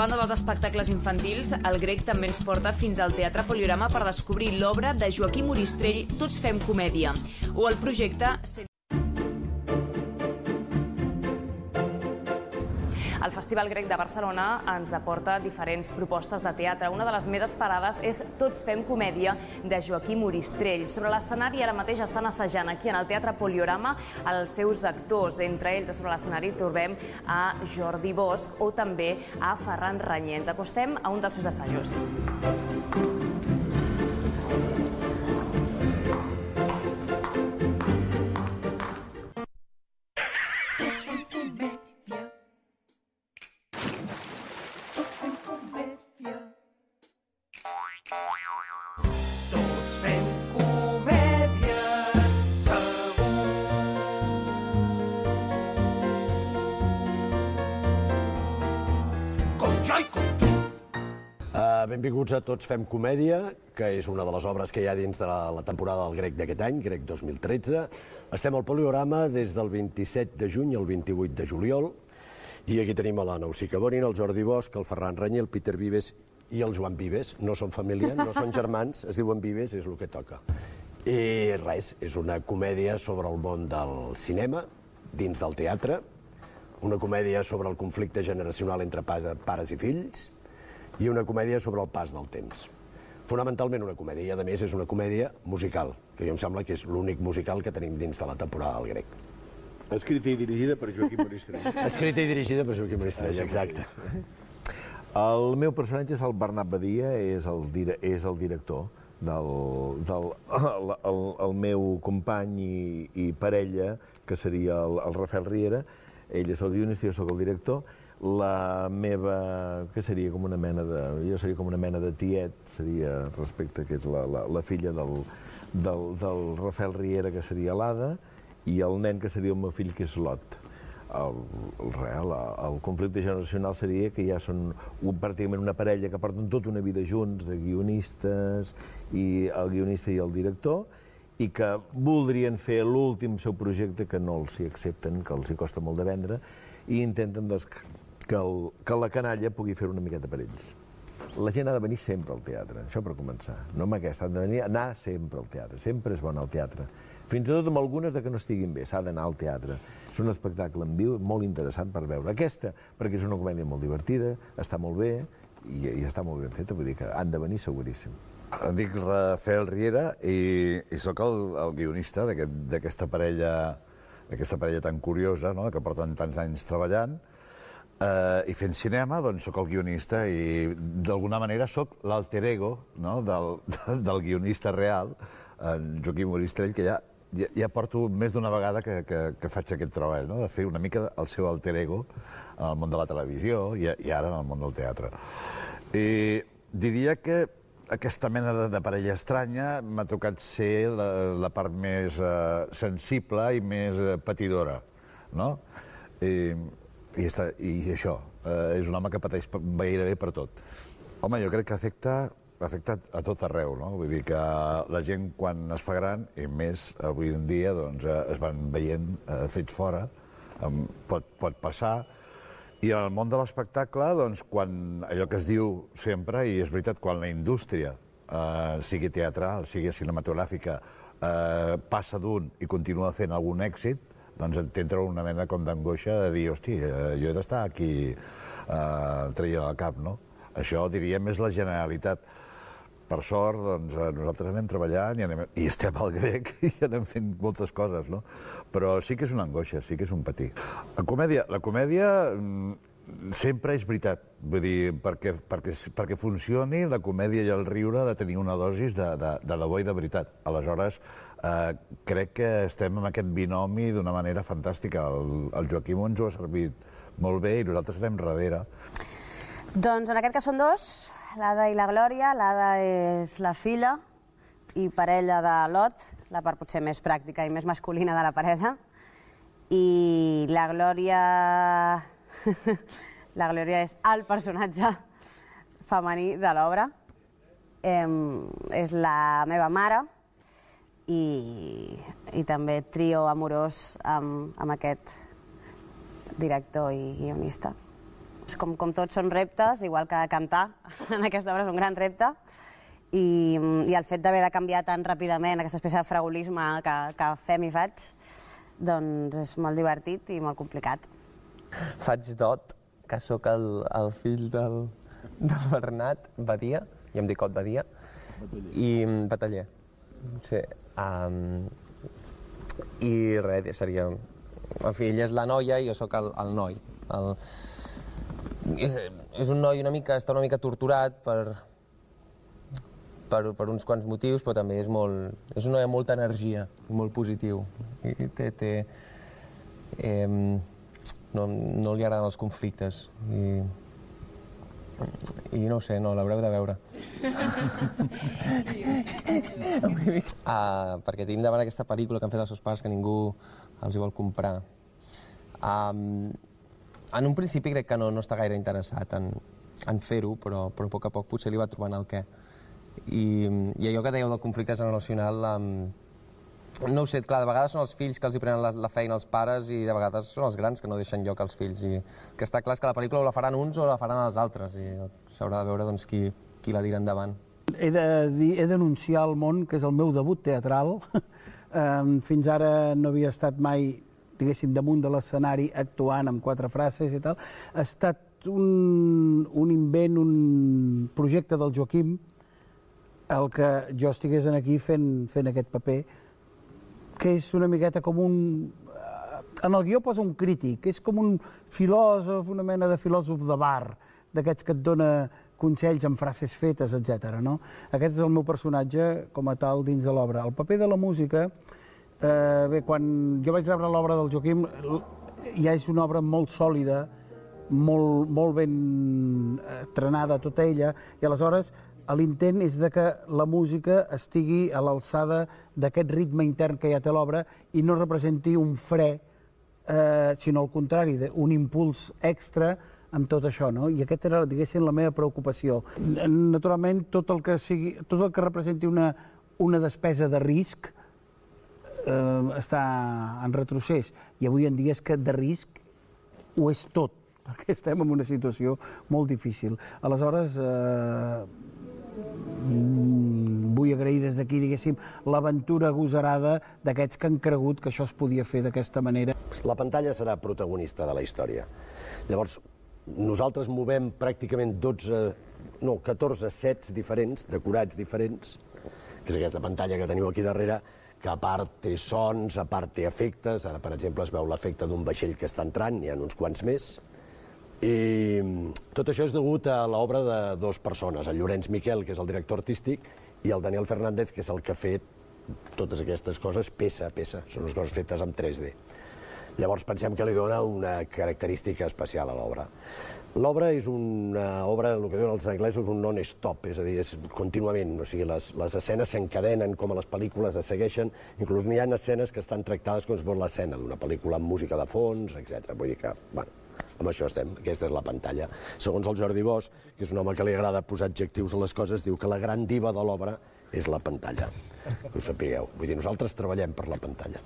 A banda dels espectacles infantils, el Grec també ens porta fins al Teatre Poliorama per descobrir l'obra de Joaquim Oristrell, Tots fem comèdia, o el projecte... El Festival Grec de Barcelona ens aporta diferents propostes de teatre. Una de les més esperades és Tots fem comèdia, de Joaquim Oristrell. Sobre l'escenari ara mateix estan assajant aquí en el Teatre Poliorama els seus actors. Entre ells, sobre l'escenari trobem a Jordi Bosch o també a Ferran Renyé. Ens acostem a un dels seus assajos. Benvinguts a Tots fem comèdia, que és una de les obres que hi ha dins de la temporada del Grec d'aquest any, Grec 2013. Estem al Poliorama des del 27 de juny al 28 de juliol i aquí tenim a la Nausica Bonin, el Jordi Bosch, el Ferran Renyé, el Peter Vives i el Joan Vives. No són família, no són germans, es diuen Vives, és el que toca. I res, és una comèdia sobre el món del cinema, dins del teatre, una comèdia sobre el conflicte generacional entre pares i fills, i una comèdia sobre el pas del temps. Fonamentalment una comèdia, i a més és una comèdia musical, que jo em sembla que és l'únic musical que tenim dins de la temporada del Grec. Escrita i dirigida per Joaquim Oristrell. Escrita i dirigida per Joaquim Oristrell, exacte. El meu personatge és el Bernat Badia, és el director, el meu company i parella, que seria el Rafael Riera. Ell és el guionista, jo soc el director. La meva, que seria com una mena de... Jo seria com una mena de tiet, seria respecte, que és la filla del Rafael Riera, que seria l'Ada, i el nen, que seria el meu fill, que és l'Ot. El conflicte generacional seria que ja són pràcticament una parella que porten tota una vida junts, de guionistes, i el guionista i el director, i que voldrien fer l'últim seu projecte, que no els hi accepten, que els hi costa molt de vendre, i intenten que la canalla pugui fer una miqueta per ells. La gent ha de venir sempre al teatre, això per començar. No amb aquesta, han de venir, anar sempre al teatre. Sempre és bon al teatre. Fins i tot amb algunes que no estiguin bé, s'ha d'anar al teatre. És un espectacle en viu molt interessant per veure. Aquesta, perquè és una comèdia molt divertida, està molt bé i està molt ben feta, vull dir que han de venir seguríssim. Em dic Rafael Riera i sóc el guionista d'aquesta parella tan curiosa, que porten tants anys treballant, i fent cinema, doncs soc el guionista i d'alguna manera soc l'alter ego del guionista real, en Joaquim Oristrell, que ja porto més d'una vegada que faig aquest treball, de fer una mica el seu alter ego en el món de la televisió i ara en el món del teatre. I diria que aquesta mena de parella estranya m'ha tocat ser la part més sensible i més patidora, no? I això, és un home que pateix gairebé per tot. Home, jo crec que afecta a tot arreu, no? Vull dir que la gent, quan es fa gran, i més avui en dia, doncs es van veient fets fora, pot passar. I en el món de l'espectacle, doncs, quan allò que es diu sempre, i és veritat, quan la indústria, sigui teatral, sigui cinematogràfica, passa d'un i continua fent algun èxit, doncs t'entra una mena com d'angoixa de dir, hosti, jo he d'estar aquí traient el cap, no? Això, diríem, és la generalitat. Per sort, doncs, nosaltres anem treballant i estem al Grec i anem fent moltes coses, no? Però sí que és una angoixa, sí que és un patir. La comèdia sempre és veritat, vull dir, perquè funcioni, la comèdia i el riure ha de tenir una dosis de debò i de veritat. Aleshores, crec que estem en aquest binomi d'una manera fantàstica. El Joaquim ens ho ha servit molt bé i nosaltres estem darrere. Doncs en aquest cas són dos, l'Ada i la Glòria. L'Ada és la filla i parella de l'Ot, la part potser més pràctica i més masculina de la parella. I la Glòria... La Glòria és el personatge femení de l'obra. És la meva mare i també trio amorós amb aquest director i guionista. Com tots són reptes, igual que cantar en aquesta obra és un gran repte, i el fet d'haver de canviar tan ràpidament aquesta espècie de fragolisme que fem i faig, doncs és molt divertit i molt complicat. Faig Dot, que sóc el fill del Bernat Badia, jo em dic Ot Badia, i Bataller. Sí. I res, seria... En fi, ella és la noia i jo sóc el noi. És un noi està una mica torturat per uns quants motius, però també és un noi amb molta energia, molt positiu. No li agraden els conflictes. I no ho sé, no, l'haureu de veure. Perquè tenim davant aquesta pel·lícula que han fet els seus pares que ningú els hi vol comprar. En un principi crec que no està gaire interessat en fer-ho, però a poc a poc potser li va trobant el què. I allò que dèieu del conflicte generacional, no ho sé, clar, de vegades són els fills que els hi prenen la feina als pares i de vegades són els grans que no deixen lloc als fills. I que està clar que la pel·lícula o la faran uns o la faran els altres i s'haurà de veure doncs, qui la dirà endavant. He d'anunciar al món que és el meu debut teatral. Fins ara no havia estat mai, diguéssim, damunt de l'escenari actuant amb 4 frases i tal. Ha estat un invent, un projecte del Joaquim, el que jo estigués aquí fent aquest paper, que és una miqueta com un... En el guió posa un crític, és com un filòsof, una mena de filòsof de bar, d'aquests que et dona consells amb frases fetes, etc. Aquest és el meu personatge com a tal dins de l'obra. El paper de la música, bé, quan jo vaig rebre l'obra del Joaquim, ja és una obra molt sòlida, molt ben trenada tota ella, i aleshores l'intent és que la música estigui a l'alçada d'aquest ritme intern que ja té l'obra i no representi un fre, sinó al contrari, un impuls extra amb tot això, I aquesta era, diguéssim, la meva preocupació. Naturalment, tot el que representi una despesa de risc està en retrocés, i avui en dia és que de risc ho és tot, perquè estem en una situació molt difícil. Aleshores, vull agrair des d'aquí, diguéssim, l'aventura agosarada d'aquests que han cregut que això es podia fer d'aquesta manera. La pantalla serà protagonista de la història. Llavors, nosaltres movem pràcticament 14 sets diferents, decorats diferents, que és aquesta pantalla que teniu aquí darrere, que a part té sons, a part té efectes. Ara, per exemple, es veu l'efecte d'un vaixell que està entrant, hi ha uns quants més. I tot això és degut a l'obra de 2 persones, el Llorenç Miquel, que és el director artístic, i el Daniel Fernández, que és el que ha fet totes aquestes coses peça a peça. Són les coses fetes en 3D. Llavors pensem que li dona una característica especial a l'obra. L'obra és una obra, el que diuen els anglesos, un non-stop, és a dir, és contínuament, o sigui, les escenes s'encadenen com a les pel·lícules, es segueixen, inclús n'hi ha escenes que estan tractades com si fos l'escena d'una pel·lícula amb música de fons, etc. Vull dir que, bueno, amb això estem, aquesta és la pantalla. Segons el Jordi Bosch, que és un home que li agrada posar adjectius a les coses, diu que la gran diva de l'obra és la pantalla, que ho sapigueu. Vull dir, nosaltres treballem per la pantalla.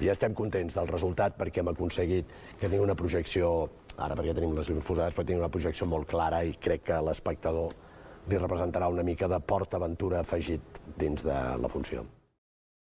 I estem contents del resultat perquè hem aconseguit que tingui una projecció, ara perquè tenim les llums posades, però tingui una projecció molt clara i crec que l'espectador li representarà una mica de PortAventura afegit dins de la funció.